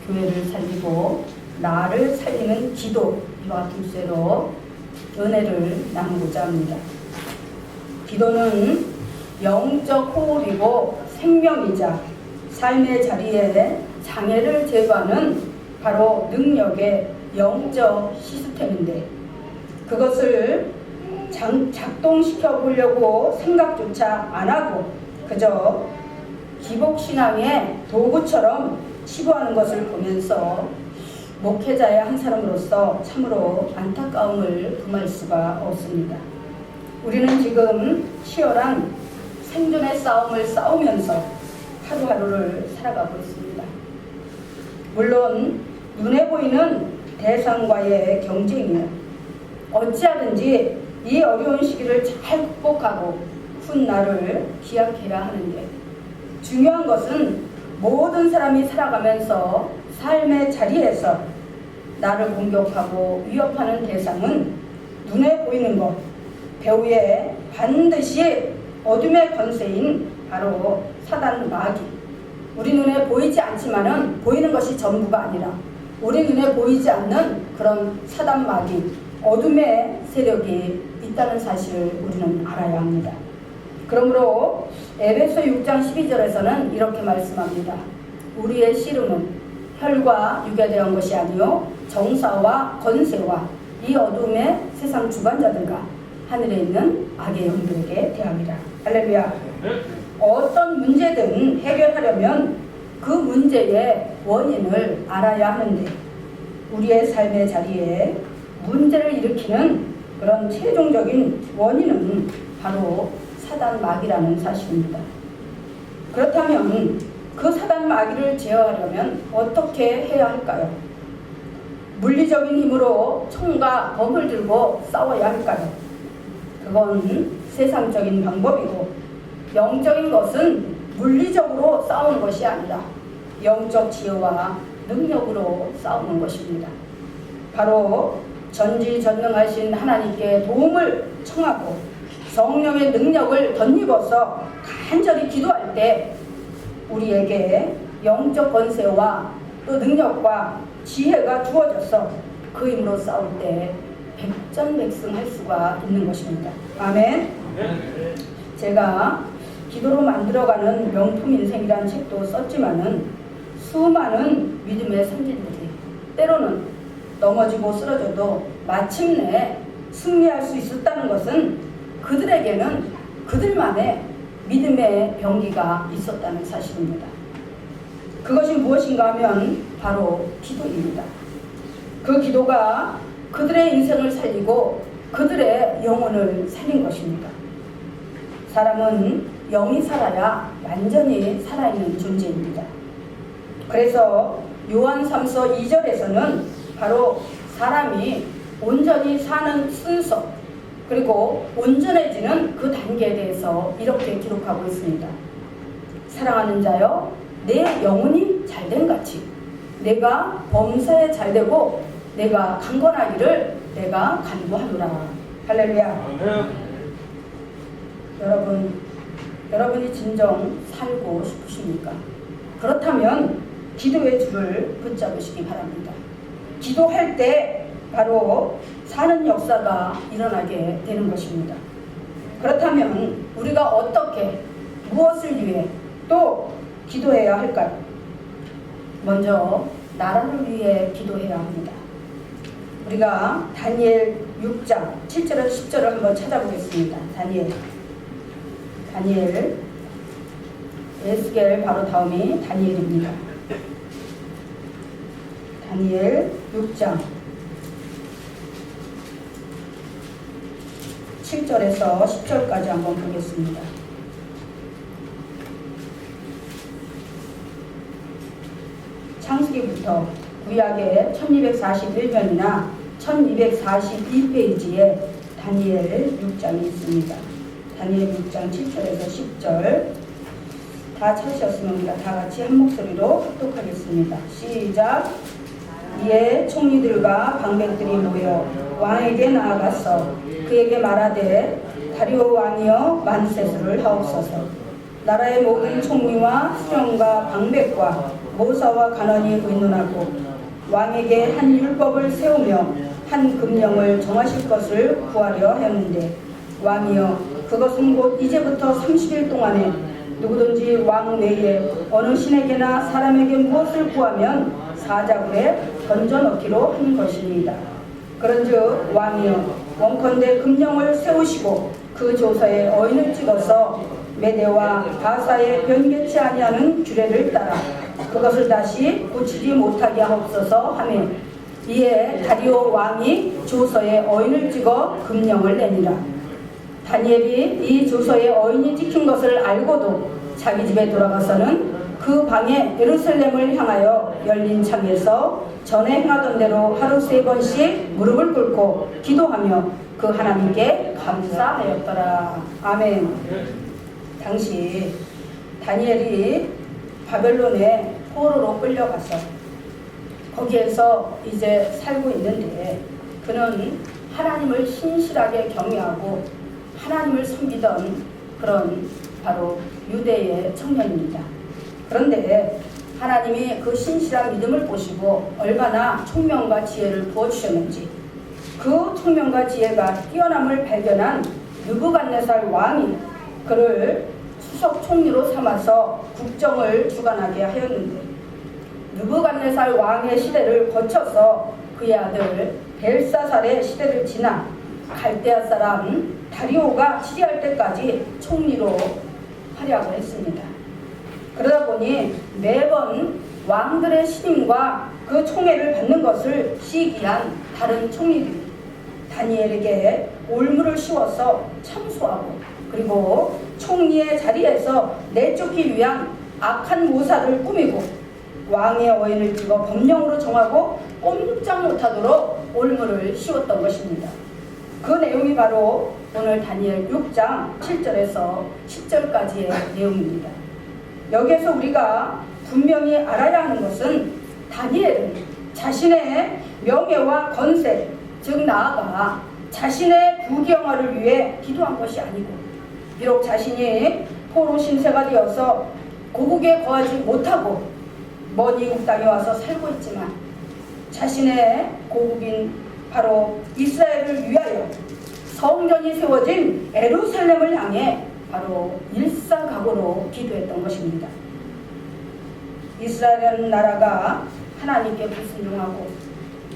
교회를 살리고 나를 살리는 기도, 이와 둘째로 은혜를 나누고자 합니다. 기도는 영적 호흡이고 생명이자 삶의 자리에 장애를 제거하는 바로 능력의 영적 시스템인데, 그것을 작동시켜 보려고 생각조차 안 하고 그저 기복신앙의 도구처럼 치부하는 것을 보면서 목회자의 한 사람으로서 참으로 안타까움을 금할 수가 없습니다. 우리는 지금 치열한 생존의 싸움을 싸우면서 하루하루를 살아가고 있습니다. 물론 눈에 보이는 대상과의 경쟁이요, 어찌하든지 이 어려운 시기를 잘 극복하고 훗날을 기약해야 하는데, 중요한 것은 모든 사람이 살아가면서 삶의 자리에서 나를 공격하고 위협하는 대상은 눈에 보이는 것, 배후에 반드시 어둠의 권세인 바로 사단 마귀, 우리 눈에 보이지 않지만은 보이는 것이 전부가 아니라 우리 눈에 보이지 않는 그런 사단 마귀, 어둠의 세력이 있다는 사실을 우리는 알아야 합니다. 그러므로 에베소 6장 12절에서는 이렇게 말씀합니다. 우리의 씨름은 혈과 육에 대한 것이 아니요 정사와 권세와 이 어둠의 세상 주관자들과 하늘에 있는 악의 영들에게 대함이라. 할렐루야. 어떤 문제든 해결하려면 그 문제의 원인을 알아야 하는데, 우리의 삶의 자리에 문제를 일으키는 그런 최종적인 원인은 바로 사단 마귀라는 사실입니다. 그렇다면 그 사단 마귀를 제어하려면 어떻게 해야 할까요? 물리적인 힘으로 총과 검을 들고 싸워야 할까요? 그건 세상적인 방법이고, 영적인 것은 물리적으로 싸우는 것이 아니라 영적 지혜와 능력으로 싸우는 것입니다. 바로 전지전능하신 하나님께 도움을 청하고 성령의 능력을 덧입어서 간절히 기도할 때 우리에게 영적 권세와 또 능력과 지혜가 주어져서 그 힘으로 싸울 때 백전백승할 수가 있는 것입니다. 아멘. 제가 기도로 만들어가는 명품 인생이라는 책도 썼지만은 수많은 믿음의 선진들이 때로는 넘어지고 쓰러져도 마침내 승리할 수 있었다는 것은 그들에게는 그들만의 믿음의 병기가 있었다는 사실입니다. 그것이 무엇인가 하면 바로 기도입니다. 그 기도가 그들의 인생을 살리고 그들의 영혼을 살린 것입니다. 사람은 영이 살아야 완전히 살아있는 존재입니다. 그래서 요한 3서 2절에서는 바로 사람이 온전히 사는 순서, 그리고 온전해지는 그 단계에 대해서 이렇게 기록하고 있습니다. 사랑하는 자여, 내 영혼이 잘된 같이 내가 범사에 잘되고 내가 강건하기를 내가 간구하노라. 할렐루야. 여러분이 진정 살고 싶으십니까? 그렇다면 기도의 줄을 붙잡으시기 바랍니다. 기도할 때 바로 사는 역사가 일어나게 되는 것입니다. 그렇다면 우리가 어떻게, 무엇을 위해 또 기도해야 할까요? 먼저 나라를 위해 기도해야 합니다. 우리가 다니엘 6장 7절에서 10절을 한번 찾아보겠습니다. 다니엘, 에스겔 바로 다음이 다니엘입니다. 다니엘 6장 7절에서 10절까지 한번 보겠습니다. 창세기부터 구약의 1241면이나 1242페이지에 다니엘 6장이 있습니다. 다니엘 6장 7절에서 10절 다 찾으셨으면 우리가 다 같이 한 목소리로 합독하겠습니다. 시작. 이에 총리들과 방백들이 모여 왕에게 나아가서 그에게 말하되 다리오 왕이여 만세수를 하옵소서. 나라의 모든 총리와 수령과 방백과 모사와 가난이 의논하고 왕에게 한 율법을 세우며 한 금령을 정하실 것을 구하려 하였는데 왕이여 그것은 곧 이제부터 30일 동안에 누구든지 왕 외에 어느 신에게나 사람에게 무엇을 구하면 사자굴에 던져넣기로 한 것입니다. 그런즉 왕이여 원컨대 금령을 세우시고 그 조서에 어인을 찍어서 메대와 바사에 변개치 아니하는 규례를 따라 그것을 다시 고치지 못하게 하옵소서 하며 이에 다리오 왕이 조서에 어인을 찍어 금령을 내니라. 다니엘이 이 조서에 어인이 찍힌 것을 알고도 자기 집에 돌아가서는 그 방에 예루살렘을 향하여 열린 창에서 전에 행하던 대로 하루 3번씩 무릎을 꿇고 기도하며 그 하나님께 감사하였더라. 아멘. 당시 다니엘이 바벨론에 포로로 끌려가서 거기에서 이제 살고 있는데 그는 하나님을 신실하게 경외하고 하나님을 섬기던 그런 바로 유대의 청년입니다. 그런데 하나님이 그 신실한 믿음을 보시고 얼마나 총명과 지혜를 부어주셨는지 그 총명과 지혜가 뛰어남을 발견한 느부갓네살 왕이 그를 수석 총리로 삼아서 국정을 주관하게 하였는데 느부갓네살 왕의 시대를 거쳐서 그의 아들 벨사살의 시대를 지나 갈대아 사람 다리오가 치리할 때까지 총리로 활약을 했습니다. 그러다 보니 매번 왕들의 신임과 그 총애를 받는 것을 시기한 다른 총리들이 다니엘에게 올무를 씌워서 참소하고 그리고 총리의 자리에서 내쫓기 위한 악한 모사를 꾸미고 왕의 어인을 찍어 법령으로 정하고 꼼짝 못하도록 올무를 씌웠던 것입니다. 그 내용이 바로 오늘 다니엘 6장 7절에서 10절까지의 내용입니다. 여기에서 우리가 분명히 알아야 하는 것은 다니엘은 자신의 명예와 건세, 즉 나아가 자신의 부귀영화를 위해 기도한 것이 아니고 비록 자신이 포로 신세가 되어서 고국에 거하지 못하고 먼 이국 땅에 와서 살고 있지만 자신의 고국인 바로 이스라엘을 위하여 성전이 세워진 예루살렘을 향해 바로 일사각오로 기도했던 것입니다. 이스라엘 나라가 하나님께 불순종하고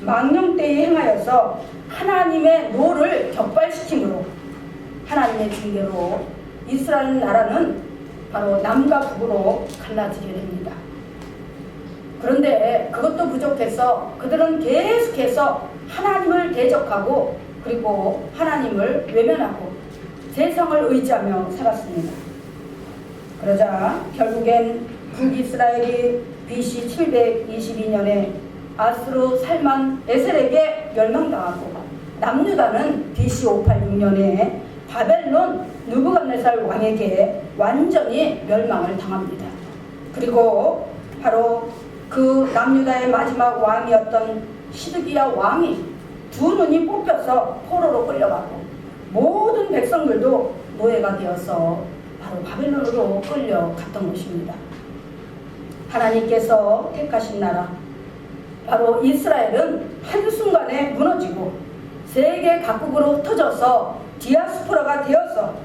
망령되이 행하여서 하나님의 노를 격발시킴으로 하나님의 징계로 이스라엘 나라는 바로 남과 북으로 갈라지게 됩니다. 그런데 그것도 부족해서 그들은 계속해서 하나님을 대적하고 그리고 하나님을 외면하고 세상을 의지하며 살았습니다. 그러자 결국엔 북이스라엘이 BC 722년에 아수르 살만 에셀에게 멸망당하고 남유다는 BC 586년에 바벨론 느부갓네살 왕에게 완전히 멸망을 당합니다. 그리고 바로 그 남유다의 마지막 왕이었던 시드기야 왕이 두 눈이 뽑혀서 포로로 끌려가고 모든 백성들도 노예가 되어서 바로 바벨론으로 끌려갔던 것입니다. 하나님께서 택하신 나라 바로 이스라엘은 한순간에 무너지고 세계 각국으로 흩어져서 디아스포라가 되어서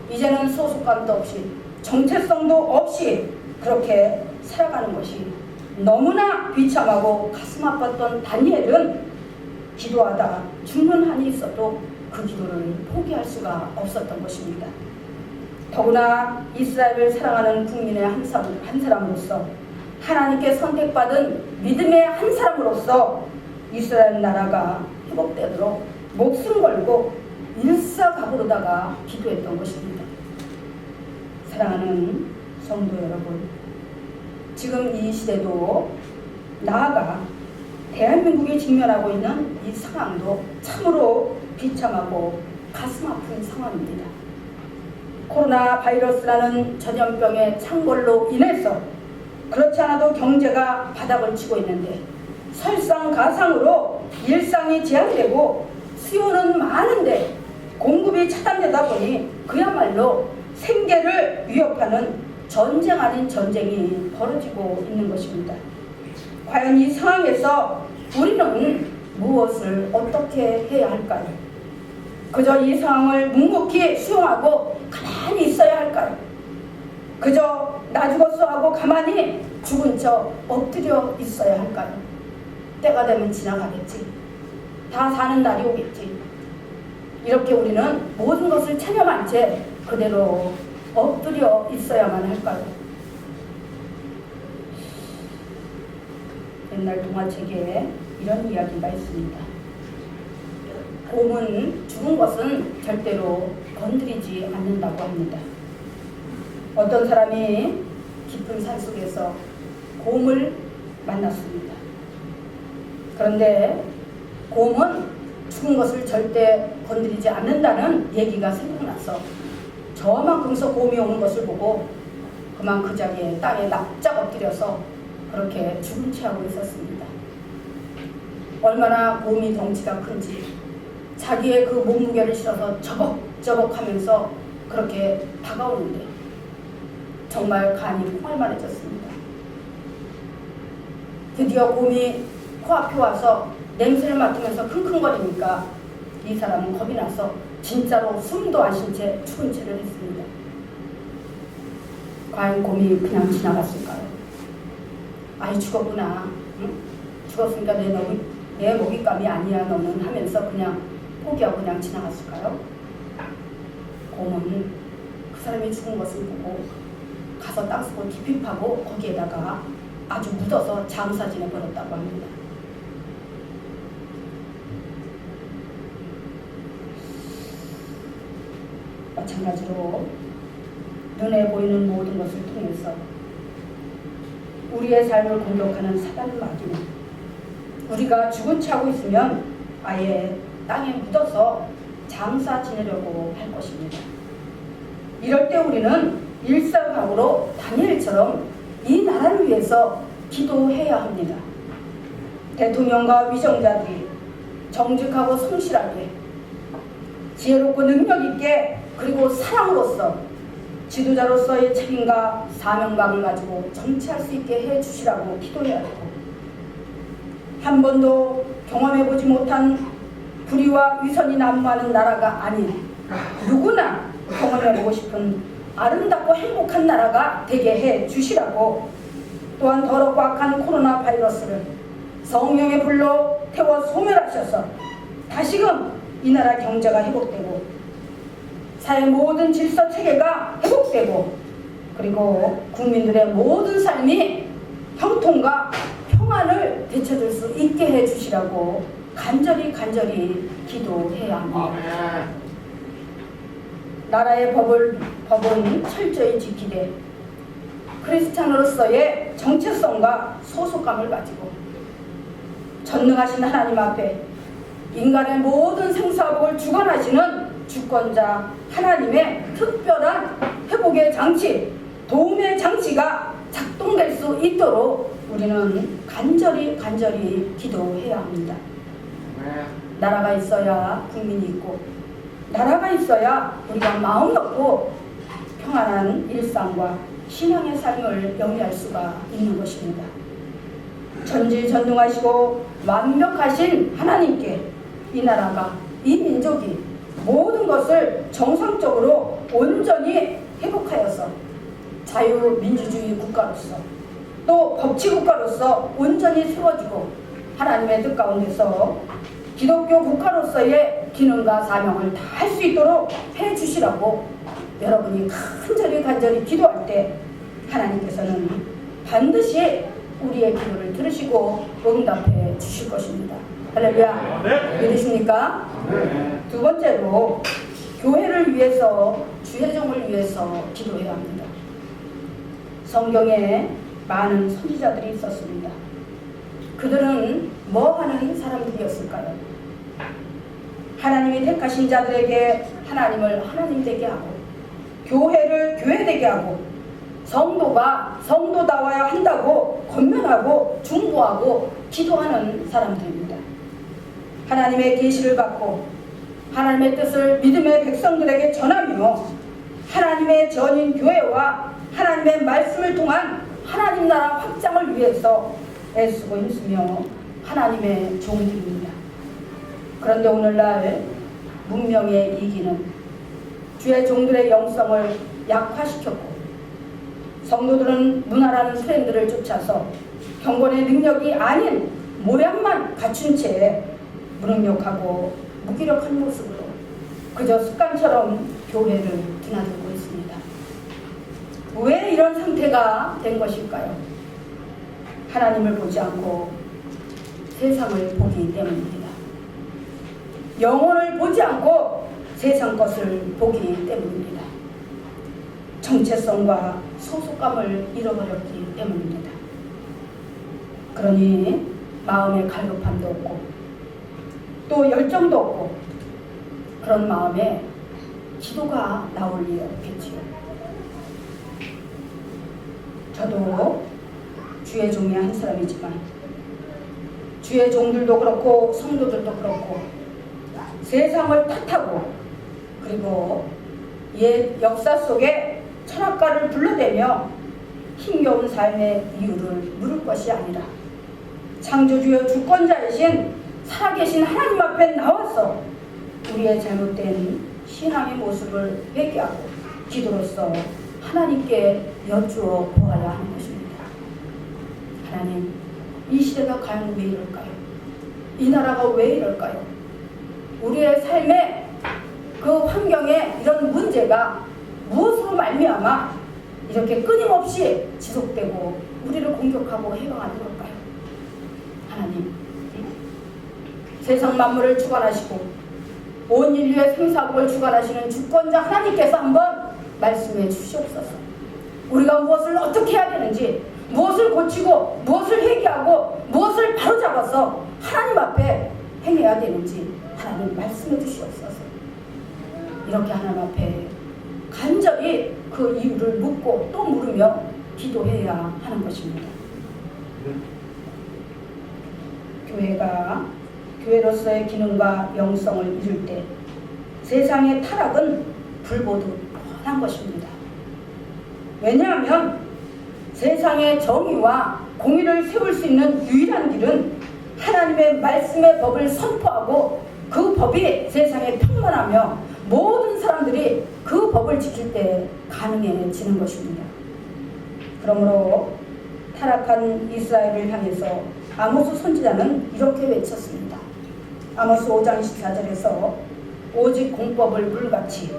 이제는 소속감도 없이 정체성도 없이 그렇게 살아가는 것이 너무나 비참하고 가슴 아팠던 다니엘은 기도하다 죽는 한이 있어도 그 기도를 포기할 수가 없었던 것입니다. 더구나 이스라엘을 사랑하는 국민의 한 사람으로서 하나님께 선택받은 믿음의 한 사람으로서 이스라엘 나라가 회복되도록 목숨 걸고 일사각오로다가 기도했던 것입니다. 사랑하는 성도 여러분, 지금 이 시대도 나아가 대한민국이 직면하고 있는 이 상황도 참으로 비참하고 가슴 아픈 상황입니다. 코로나 바이러스라는 전염병의 창궐로 인해서 그렇지 않아도 경제가 바닥을 치고 있는데 설상가상으로 일상이 제한되고 수요는 많은데 공급이 차단되다 보니 그야말로 생계를 위협하는 전쟁 아닌 전쟁이 벌어지고 있는 것입니다. 과연 이 상황에서 우리는 무엇을 어떻게 해야 할까요? 그저 이 상황을 묵묵히 수용하고 가만히 있어야 할까요? 그저 나 죽었어 하고 가만히 죽은 척 엎드려 있어야 할까요? 때가 되면 지나가겠지. 다 사는 날이 오겠지. 이렇게 우리는 모든 것을 체념한 채 그대로 엎드려 있어야만 할까요? 옛날 동화책에 이런 이야기가 있습니다. 곰은 죽은 것은 절대로 건드리지 않는다고 합니다. 어떤 사람이 깊은 산속에서 곰을 만났습니다. 그런데 곰은 죽은 것을 절대 건드리지 않는다는 얘기가 생각나서 저만큼서 곰이 오는 것을 보고 그만 그 자리에 땅에 납작 엎드려서 그렇게 죽은 채 하고 있었습니다. 얼마나 곰이 덩치가 큰지 자기의 그 몸무게를 실어서 저벅저벅 하면서 그렇게 다가오는데 정말 간이 콩알만해졌습니다. 드디어 곰이 코앞에 와서 냄새를 맡으면서 킁킁거리니까 이 사람은 겁이 나서 진짜로 숨도 안 쉰 채 죽은 채를 했습니다. 과연 곰이 그냥 지나갔을까요? 아이 죽었구나. 응? 죽었으니까 내 먹잇감이 아니야 너는 하면서 그냥 포기하고 그냥 지나갔을까요? 곰은 그 사람이 죽은 것을 보고 가서 땅속을 깊이 파고 거기에다가 아주 묻어서 장사 지내버렸다고 합니다. 마찬가지로 눈에 보이는 모든 것을 통해서 우리의 삶을 공격하는 사단 마귀는 우리가 죽은 채 하고 있으면 아예 땅에 묻어서 장사 지내려고 할 것입니다. 이럴 때 우리는 일사각오로 다니엘처럼 이 나라를 위해서 기도해야 합니다. 대통령과 위정자들이 정직하고 성실하게 지혜롭고 능력있게 그리고 사랑으로서 지도자로서의 책임과 사명감을 가지고 정치할 수 있게 해주시라고 기도해야 하고 한 번도 경험해보지 못한 불의와 위선이 난무하는 나라가 아닌 누구나 경험해보고 싶은 아름답고 행복한 나라가 되게 해주시라고 또한 더럽고 악한 코로나 바이러스를 성령의 불로 태워 소멸하셔서 다시금 이 나라 경제가 회복되고 사회 모든 질서 체계가 회복되고 그리고 국민들의 모든 삶이 형통과 평안을 되찾을 수 있게 해주시라고 간절히 기도해야 합니다. 나라의 법은 철저히 지키되 크리스찬으로서의 정체성과 소속감을 가지고 전능하신 하나님 앞에 인간의 모든 생사복을 주관하시는 주권자 하나님의 특별한 회복의 장치, 도움의 장치가 작동될 수 있도록 우리는 간절히 기도해야 합니다. 나라가 있어야 국민이 있고 나라가 있어야 우리가 마음 놓고 평안한 일상과 신앙의 삶을 영위할 수가 있는 것입니다. 전지전능하시고 완벽하신 하나님께 이 나라가 이 민족이 모든 것을 정상적으로 온전히 회복하여서 자유민주주의 국가로서 또 법치국가로서 온전히 세워지고 하나님의 뜻 가운데서 기독교 국가로서의 기능과 사명을 다 할 수 있도록 해주시라고 여러분이 간절히 기도할 때 하나님께서는 반드시 우리의 기도를 들으시고 응답해 주실 것입니다. 할렐루야. 네. 믿으십니까? 네. 두 번째로 교회를 위해서 주회종을 위해서 기도해야 합니다. 성경에 많은 선지자들이 있었습니다. 그들은 뭐 하는 사람들이었을까요? 하나님이 택하신 자들에게 하나님을 하나님 되게 하고 교회를 교회 되게 하고 성도가 성도다워야 한다고 권면하고 중보하고 기도하는 사람들입니다. 하나님의 계시를 받고 하나님의 뜻을 믿음의 백성들에게 전하며 하나님의 전인 교회와 하나님의 말씀을 통한 하나님 나라 확장을 위해서 애쓰고 있으며 하나님의 종들입니다. 그런데 오늘날 문명의 이기는 주의 종들의 영성을 약화시켰고 성도들은 문화라는 트렌드를 쫓아서 경건의 능력이 아닌 모양만 갖춘 채 무능력하고 무기력한 모습으로 그저 습관처럼 교회를 드나들고 있습니다. 왜 이런 상태가 된 것일까요? 하나님을 보지 않고 세상을 보기 때문입니다. 영혼을 보지 않고 세상 것을 보기 때문입니다. 정체성과 소속감을 잃어버렸기 때문입니다. 그러니 마음에 갈급함도 없고 또 열정도 없고 그런 마음에 기도가 나올 리 없겠지요. 저도 주의 종의 한 사람이지만 주의 종들도 그렇고 성도들도 그렇고 세상을 탓하고 그리고 옛 역사 속에 철학가를 불러대며 힘겨운 삶의 이유를 물을 것이 아니라 창조주여 주권자이신 살아계신 하나님 앞에 나와서 우리의 잘못된 신앙의 모습을 회개하고 기도로서 하나님께 여쭈어 보아야 하는 것입니다. 하나님, 이 시대가 과연 왜 이럴까요? 이 나라가 왜 이럴까요? 우리의 삶의 그 환경에 이런 문제가 무엇으로 말미암아 이렇게 끊임없이 지속되고 우리를 공격하고 해방하는 걸까요? 하나님, 세상 만물을 주관하시고 온 인류의 생사복을 주관하시는 주권자 하나님께서 한번 말씀해 주시옵소서. 우리가 무엇을 어떻게 해야 되는지, 무엇을 고치고 무엇을 회개하고 무엇을 바로잡아서 하나님 앞에 행해야 되는지 하나님 말씀해 주시옵소서. 이렇게 하나님 앞에 간절히 그 이유를 묻고 또 물으며 기도해야 하는 것입니다. 교회가 교회로서의 기능과 영성을 잃을 때 세상의 타락은 불보듯 뻔한 것입니다. 왜냐하면 세상의 정의와 공의를 세울 수 있는 유일한 길은 하나님의 말씀의 법을 선포하고 그 법이 세상에 평만하며 모든 사람들이 그 법을 지킬 때 가능해지는 것입니다. 그러므로 타락한 이스라엘을 향해서 아모스 선지자는 이렇게 외쳤습니다. 아모스 5장 14절에서 오직 공법을 물같이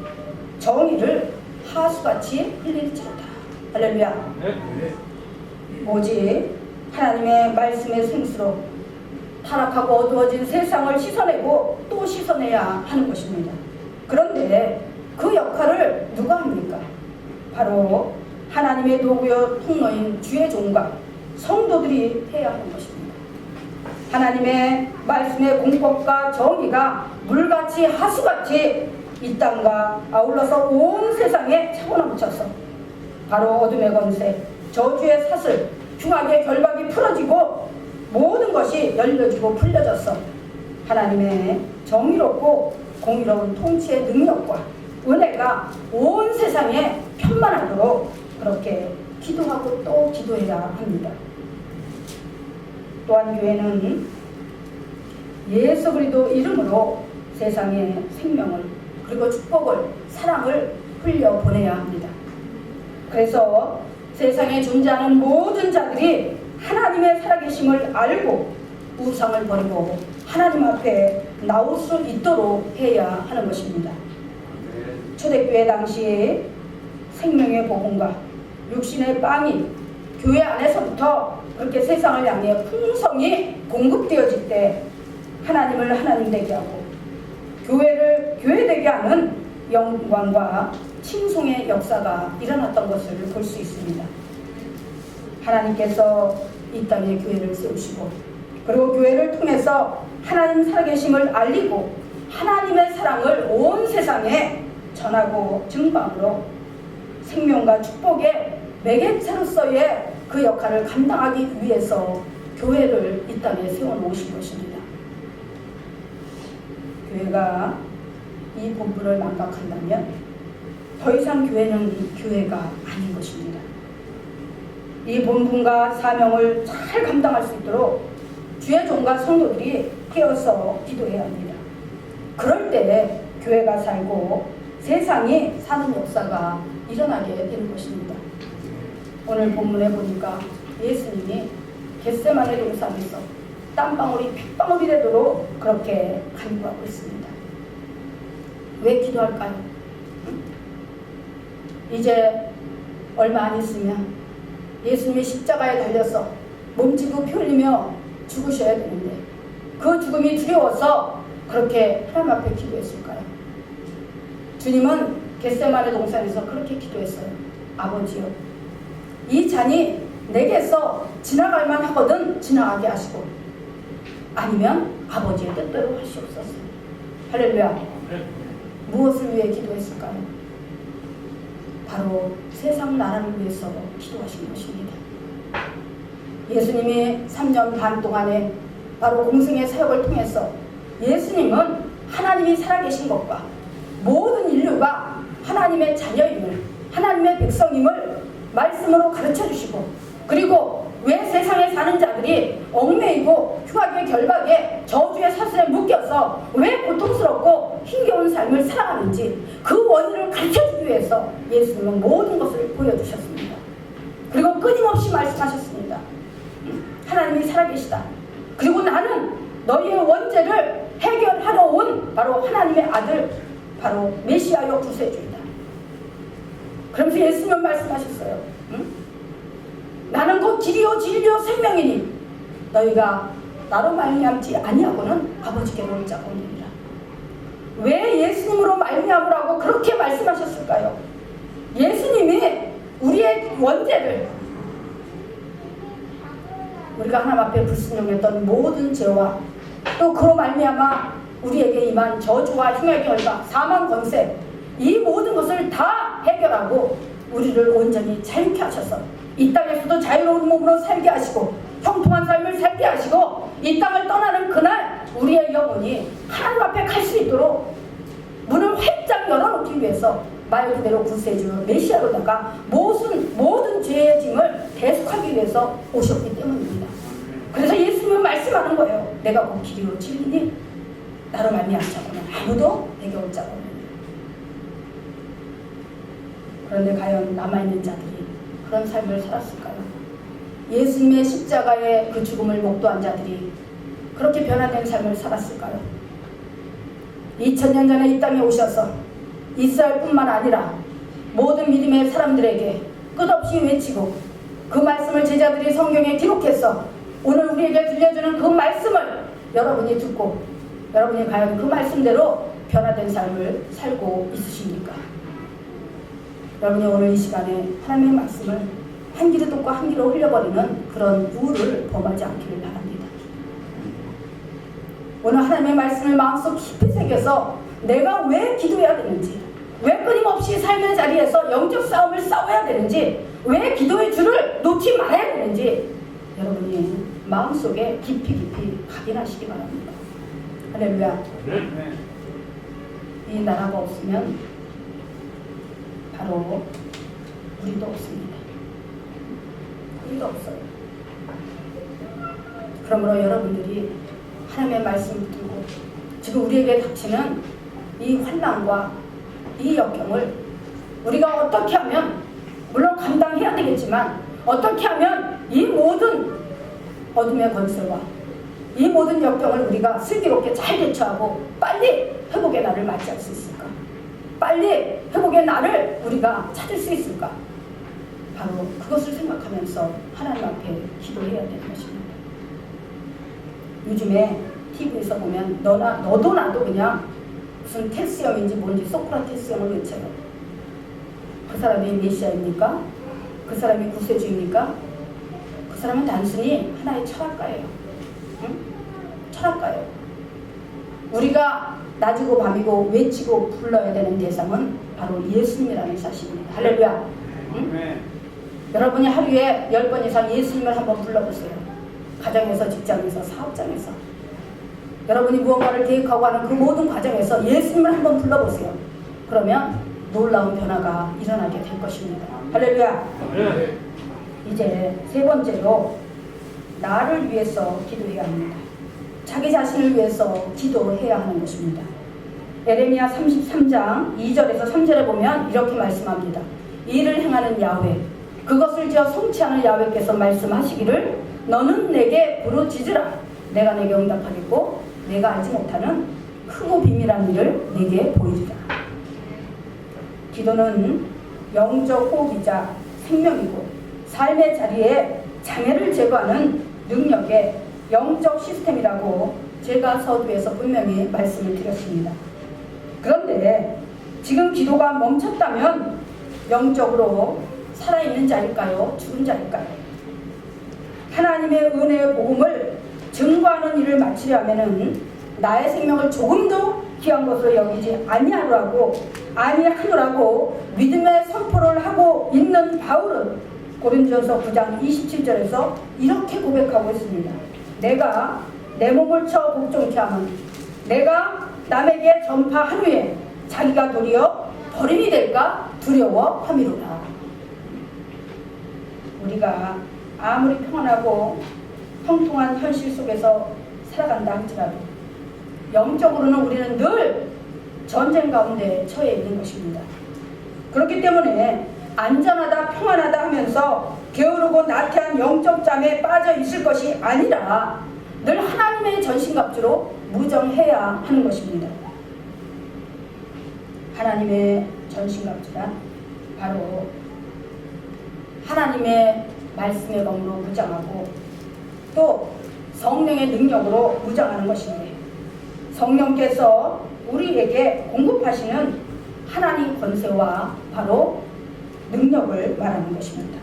정의를 하수같이 흘릴지로다. 할렐루야. 오직 하나님의 말씀의 생수로 타락하고 어두워진 세상을 씻어내고 또 씻어내야 하는 것입니다. 그런데 그 역할을 누가 합니까? 바로 하나님의 도구요 통로인 주의 종과 성도들이 해야 하는 것입니다. 하나님의 말씀의 공법과 정의가 물같이 하수같이 이 땅과 아울러서 온 세상에 차고넘쳐서 바로 어둠의 권세, 저주의 사슬, 흉악의 결박이 풀어지고 모든 것이 열려지고 풀려져서 하나님의 정의롭고 공의로운 통치의 능력과 은혜가 온 세상에 편만하도록 그렇게 기도하고 또 기도해야 합니다. 또한 교회는 예수 그리스도 이름으로 세상에 생명을 그리고 축복을 사랑을 흘려보내야 합니다. 그래서 세상에 존재하는 모든 자들이 하나님의 살아계심을 알고 우상을 버리고 하나님 앞에 나올 수 있도록 해야 하는 것입니다. 초대교회 당시 생명의 복음과 육신의 빵이 교회 안에서부터 그렇게 세상을 향해 풍성히 공급되어질 때 하나님을 하나님 되게 하고 교회를 교회 되게 하는 영광과 칭송의 역사가 일어났던 것을 볼 수 있습니다. 하나님께서 이 땅에 교회를 세우시고 그리고 교회를 통해서 하나님 살아계심을 알리고 하나님의 사랑을 온 세상에 전하고 증거함으로 생명과 축복의 매개체로서의 그 역할을 감당하기 위해서 교회를 이 땅에 세워놓으신 것입니다. 교회가 이 본분을 망각한다면 더 이상 교회는 교회가 아닌 것입니다. 이 본분과 사명을 잘 감당할 수 있도록 주의 종과 성도들이 깨어서 기도해야 합니다. 그럴 때 교회가 살고 세상이 사는 역사가 일어나게 되는 것입니다. 오늘 본문에 보니까 예수님이 겟세마네 동산에서 땀방울이 핏방울이 되도록 그렇게 간구하고 있습니다. 왜 기도할까요? 이제 얼마 안 있으면 예수님이 십자가에 달려서 몸지고 피 흘리며 죽으셔야 되는데 그 죽음이 두려워서 그렇게 하나님 앞에 기도했을까요? 주님은 겟세마네 동산에서 그렇게 기도했어요. 아버지요, 이 잔이 내게서 지나갈 만하거든 지나가게 하시고 아니면 아버지의 뜻대로 하시옵소서. 할렐루야. 무엇을 위해 기도했을까요? 바로 세상 나라를 위해서 기도하신 것입니다. 예수님이 3년 반 동안에 바로 공생의 사역을 통해서 예수님은 하나님이 살아계신 것과 모든 인류가 하나님의 자녀임을, 하나님의 백성임을 말씀으로 가르쳐 주시고, 그리고 왜 세상에 사는 자들이 얽매이고 흉악의 결박에 저주의 사슬에 묶여서 왜 고통스럽고 힘겨운 삶을 살아가는지 그 원인을 가르쳐주기 위해서 예수님은 모든 것을 보여주셨습니다. 그리고 끊임없이 말씀하셨습니다. 하나님이 살아계시다. 그리고 나는 너희의 원죄를 해결하러 온 바로 하나님의 아들, 바로 메시아여 구세주이다. 그러면서 예수님은 말씀하셨어요. 나는 곧 길이요 진리요 생명이니 너희가 나로 말미암지 아니하고는 아버지께로 올 자가 없느니라. 왜 예수님으로 말미암으라고 그렇게 말씀하셨을까요? 예수님이 우리의 원죄를, 우리가 하나님 앞에 불순종했던 모든 죄와 또 그로 말미암아 우리에게 임한 저주와 흉의 결과, 사망 권세, 이 모든 것을 다 해결하고 우리를 온전히 자유케 하셔서 이 땅에서도 자유로운 몸으로 살게 하시고 형통한 삶을 살게 하시고 이 땅을 떠나는 그날 우리의 영혼이 하나님 앞에 갈 수 있도록 문을 활짝 열어놓기 위해서 말 그대로 구세주 메시아로다가 모든 죄의 짐을 대속하기 위해서 오셨기 때문입니다. 그래서 예수님은 말씀하는 거예요. 내가 곧 길이요 진리니 나로 말미암지 않고는 아무도 내게 올 자가 없느니라. 그런데 과연 남아있는 자들이 그런 삶을 살았을까요? 예수님의 십자가의 그 죽음을 목도한 자들이 그렇게 변화된 삶을 살았을까요? 2000년 전에 이 땅에 오셔서 이스라엘뿐만 아니라 모든 믿음의 사람들에게 끝없이 외치고 그 말씀을 제자들이 성경에 기록해서 오늘 우리에게 들려주는 그 말씀을 여러분이 듣고 여러분이 과연 그 말씀대로 변화된 삶을 살고 있으십니까? 여러분이 오늘 이 시간에 하나님의 말씀을 한 귀로 듣고 한 귀로 흘려버리는 그런 우를 범하지 않기를 바랍니다. 오늘 하나님의 말씀을 마음속 깊이 새겨서 내가 왜 기도해야 되는지, 왜 끊임없이 삶의 자리에서 영적 싸움을 싸워야 되는지, 왜 기도의 줄을 놓지 말아야 되는지 여러분이 마음속에 깊이 각인하시기 바랍니다. 할렐루야. 이 나라가 없으면 바로 우리도 없습니다. 우리도 없어요. 그러므로 여러분들이 하나님의 말씀을 들고 지금 우리에게 닥치는 이 환난과 이 역경을 우리가 어떻게 하면, 물론 감당해야 되겠지만 어떻게 하면 이 모든 어둠의 권세와 이 모든 역경을 우리가 슬기롭게 잘 대처하고 빨리 회복의 날을 맞이할 수 있을까? 빨리 회복의 날을 우리가 찾을 수 있을까? 바로 그것을 생각하면서 하나님 앞에 기도해야 되는 것입니다. 요즘에 TV에서 보면 너도 나도 그냥 무슨 테스형인지 뭔지 소크라테스형을 외쳐요. 그 사람이 메시아입니까? 그 사람이 구세주입니까? 그 사람은 단순히 하나의 철학가예요. 응? 철학가예요. 우리가 낮이고 밤이고 외치고 불러야 되는 대상은 바로 예수님이라는 사실입니다. 할렐루야. 응? 여러분이 하루에 10번 이상 예수님을 한번 불러보세요. 가정에서, 직장에서, 사업장에서. 여러분이 무언가를 계획하고 하는 그 모든 과정에서 예수님을 한번 불러보세요. 그러면 놀라운 변화가 일어나게 될 것입니다. 할렐루야. 이제 세 번째로 나를 위해서 기도해야 합니다. 자기 자신을 위해서 기도해야 하는 것입니다. 에레미야 33장 2절에서 3절에 보면 이렇게 말씀합니다. 이를 행하는 야훼, 그것을 지어 성취하는 야훼께서 말씀하시기를 너는 내게 부르짖으라. 내가 내게 응답하겠고 내가 알지 못하는 크고 비밀한 일을 내게 보이리라. 기도는 영적 호흡이자 생명이고 삶의 자리에 장애를 제거하는 능력의 영적 시스템이라고 제가 서두에서 분명히 말씀을 드렸습니다. 그런데 지금 기도가 멈췄다면 영적으로 살아있는 자일까요? 죽은 자일까요? 하나님의 은혜의 복음을 증거하는 일을 마치려면은 나의 생명을 조금도 귀한 것으로 여기지 아니하노라고 믿음의 선포를 하고 있는 바울은 고린도전서 9장 27절에서 이렇게 고백하고 있습니다. 내가 내 몸을 쳐 복종케 하면 내가 남에게 전파한 후에 자기가 도리어 버림이 될까 두려워함이로라. 우리가 아무리 평안하고 통통한 현실 속에서 살아간다 할지라도 영적으로는 우리는 늘 전쟁 가운데 처해 있는 것입니다. 그렇기 때문에 안전하다 평안하다 하면서 게으르고 나태한 영적 잠에 빠져 있을 것이 아니라 늘 하나님의 전신갑주로 무정해야 하는 것입니다. 하나님의 전신갑주란 바로 하나님의 말씀의 검으로 무장하고 또 성령의 능력으로 무장하는 것인데, 성령께서 우리에게 공급하시는 하나님 권세와 바로 능력을 말하는 것입니다.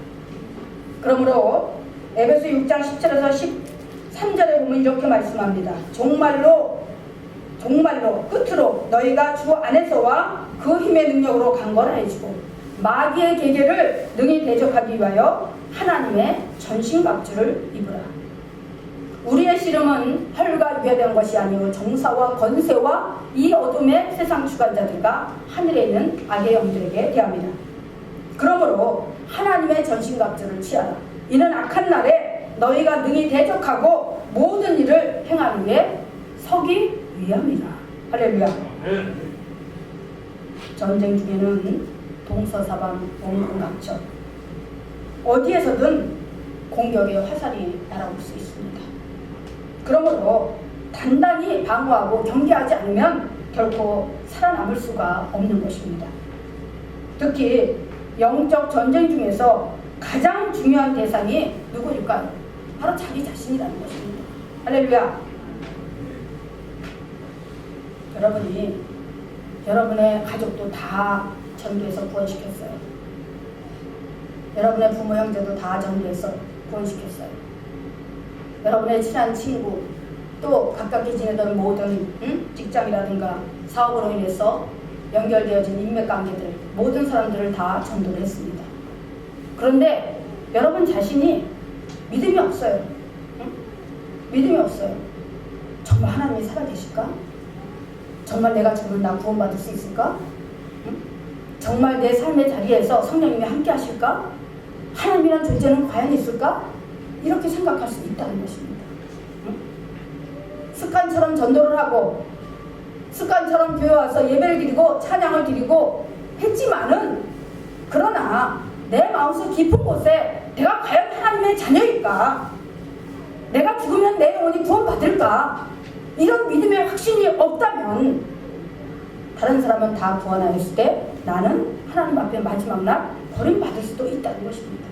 그러므로 에베소 6장 10절에서 13절에 보면 이렇게 말씀합니다. 정말로 끝으로 너희가 주 안에서와 그 힘의 능력으로 강건해지고 마귀의 계계를 능히 대적하기 위하여 하나님의 전신갑주를 입으라. 우리의 씨름은 혈과 육에 대한 것이 아니오 정사와 권세와 이 어둠의 세상 주관자들과 하늘에 있는 악의 영들에게 대합니다. 그러므로 하나님의 전신갑주를 취하라. 이는 악한 날에 너희가 능히 대적하고 모든 일을 행하는 위에 서기 위함이라. 할렐루야. 전쟁 중에는 동서사방 동방각천 어디에서든 공격의 화살이 날아올 수 있습니다. 그러므로 단단히 방어하고 경계하지 않으면 결코 살아남을 수가 없는 것입니다. 특히 영적 전쟁 중에서 가장 중요한 대상이 누구일까요? 바로 자기 자신이라는 것입니다. 할렐루야. 여러분이 여러분의 가족도 다 전도해서 구원시켰어요. 여러분의 부모 형제도 다 전도해서 구원시켰어요. 여러분의 친한 친구 또 가깝게 지내던 모든 직장이라든가 사업으로 인해서 연결되어진 인맥관계들 모든 사람들을 다 전도를 했습니다. 그런데 여러분 자신이 믿음이 없어요. 믿음이 없어요. 정말 하나님이 살아계실까? 정말 내가 죽으면 나 구원받을 수 있을까? 정말 내 삶의 자리에서 성령님이 함께 하실까? 하나님이란 존재는 과연 있을까? 이렇게 생각할 수 있다는 것입니다. 습관처럼 전도를 하고 습관처럼 교회 와서 예배를 드리고 찬양을 드리고 했지만은 그러나 내 마음속 깊은 곳에 내가 과연 하나님의 자녀일까? 내가 죽으면 내 영혼이 구원받을까? 이런 믿음의 확신이 없다면 다른 사람은 다 구원하였을 때 나는 하나님 앞에 마지막 날 버림받을 수도 있다는 것입니다.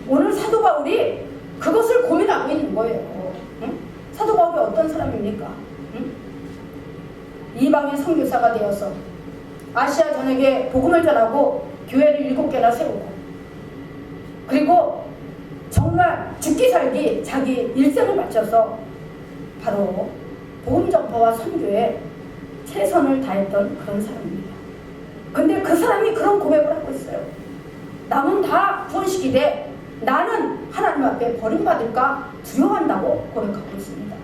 오늘 사도 바울이 그것을 고민하고 있는 거예요. 응? 사도 바울이 어떤 사람입니까? 응? 이방인 선교사가 되어서 아시아 전역에 복음을 전하고 교회를 7개나 세우고 그리고 정말 죽기 살기 자기 일생을 바쳐서 바로 복음 전파와 선교에 최선을 다했던 그런 사람입니다. 근데 그 사람이 그런 고백을 하고 있어요. 남은 다 구원시키되 나는 하나님 앞에 버림받을까 두려워한다고 고백하고 있습니다.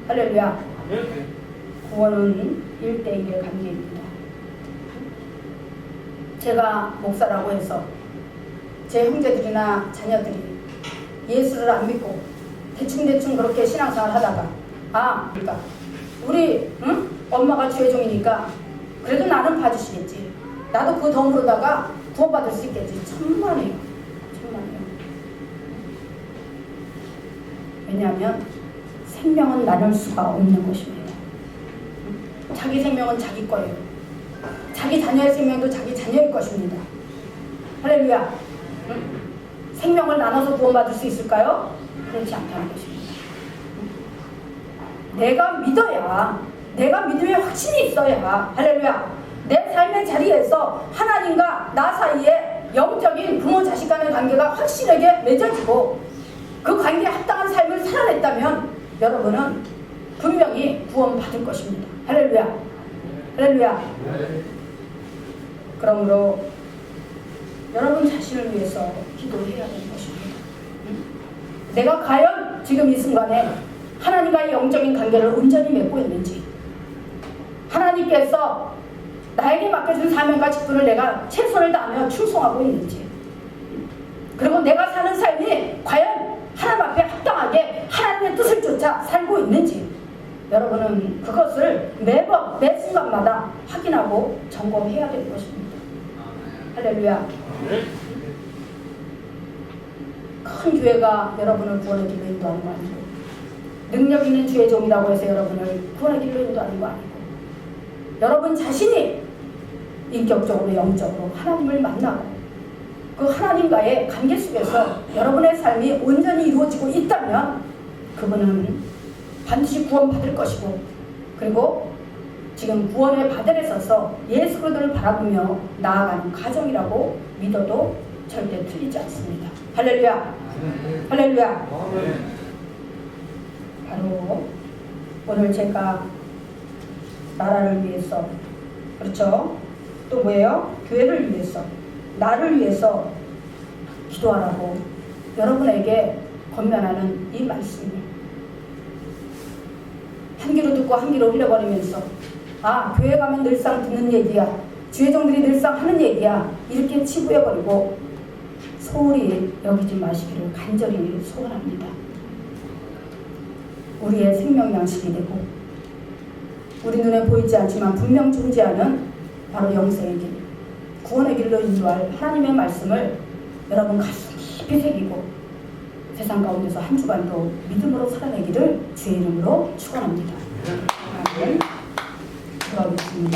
할렐루야. 구원은 1대1의 관계입니다. 제가 목사라고 해서 제 형제들이나 자녀들이 예수를 안 믿고 대충 그렇게 신앙생활 하다가 그러니까 우리 엄마가 죄종이니까 그래도 나는 봐주시겠지. 나도 그 덤으로다가 구원받을 수 있겠지. 천만에요. 왜냐하면 생명은 나눌 수가 없는 것입니다. 자기 생명은 자기 거예요. 자기 자녀의 생명도 자기 자녀의 것입니다. 할렐루야. 생명을 나눠서 구원받을 수 있을까요? 그렇지 않다는 것입니다. 내가 믿어야, 내가 믿음에 확신이 있어야, 할렐루야, 내 삶의 자리에서 하나님과 나 사이에 영적인 부모 자식 간의 관계가 확실하게 맺어지고 그 관계에 합당한 삶을 살아냈다면 여러분은 분명히 구원받을 것입니다. 할렐루야. 할렐루야. 그러므로 여러분 자신을 위해서 기도해야 되는 것입니다. 내가 과연 지금 이 순간에 하나님과의 영적인 관계를 온전히 맺고 있는지, 하나님께서 나에게 맡겨준 사명과 직분을 내가 최선을 다하며 충성하고 있는지, 그리고 내가 사는 삶이 과연 하나님 앞에 합당하게 하나님의 뜻을 쫓아 살고 있는지 여러분은 그것을 매번 매 순간마다 확인하고 점검해야 될 것입니다. 할렐루야. 큰 교회가 여러분을 구원의 길로 인도하는 거 아니고, 능력 있는 주의 종이라고 해서 여러분을 구원의 길로 인도하는 거 아니고, 여러분 자신이 인격적으로 영적으로 하나님을 만나고 그 하나님과의 관계 속에서 여러분의 삶이 온전히 이루어지고 있다면 그분은 반드시 구원받을 것이고, 그리고 지금 구원의 바닥에 서서 예수 그리스도를 바라보며 나아가는 가정이라고 믿어도 절대 틀리지 않습니다. 할렐루야. 할렐루야. 바로 오늘 제가 나라를 위해서, 그렇죠? 또 뭐예요? 교회를 위해서, 나를 위해서 기도하라고 여러분에게 권면하는 이 말씀이 한 귀로 듣고 한 귀로 흘려버리면서 교회 가면 늘상 듣는 얘기야, 주회종들이 늘상 하는 얘기야, 이렇게 치부해버리고 소홀히 여기지 마시기를 간절히 소원합니다. 우리의 생명 양식이 되고 우리 눈에 보이지 않지만 분명 존재하는 바로 영생의 길, 구원의 길로 인도할 하나님의 말씀을 여러분 가슴 깊이 새기고 세상 가운데서 한 주간도 믿음으로 살아내기를 주의 이름으로 축원합니다. 아멘.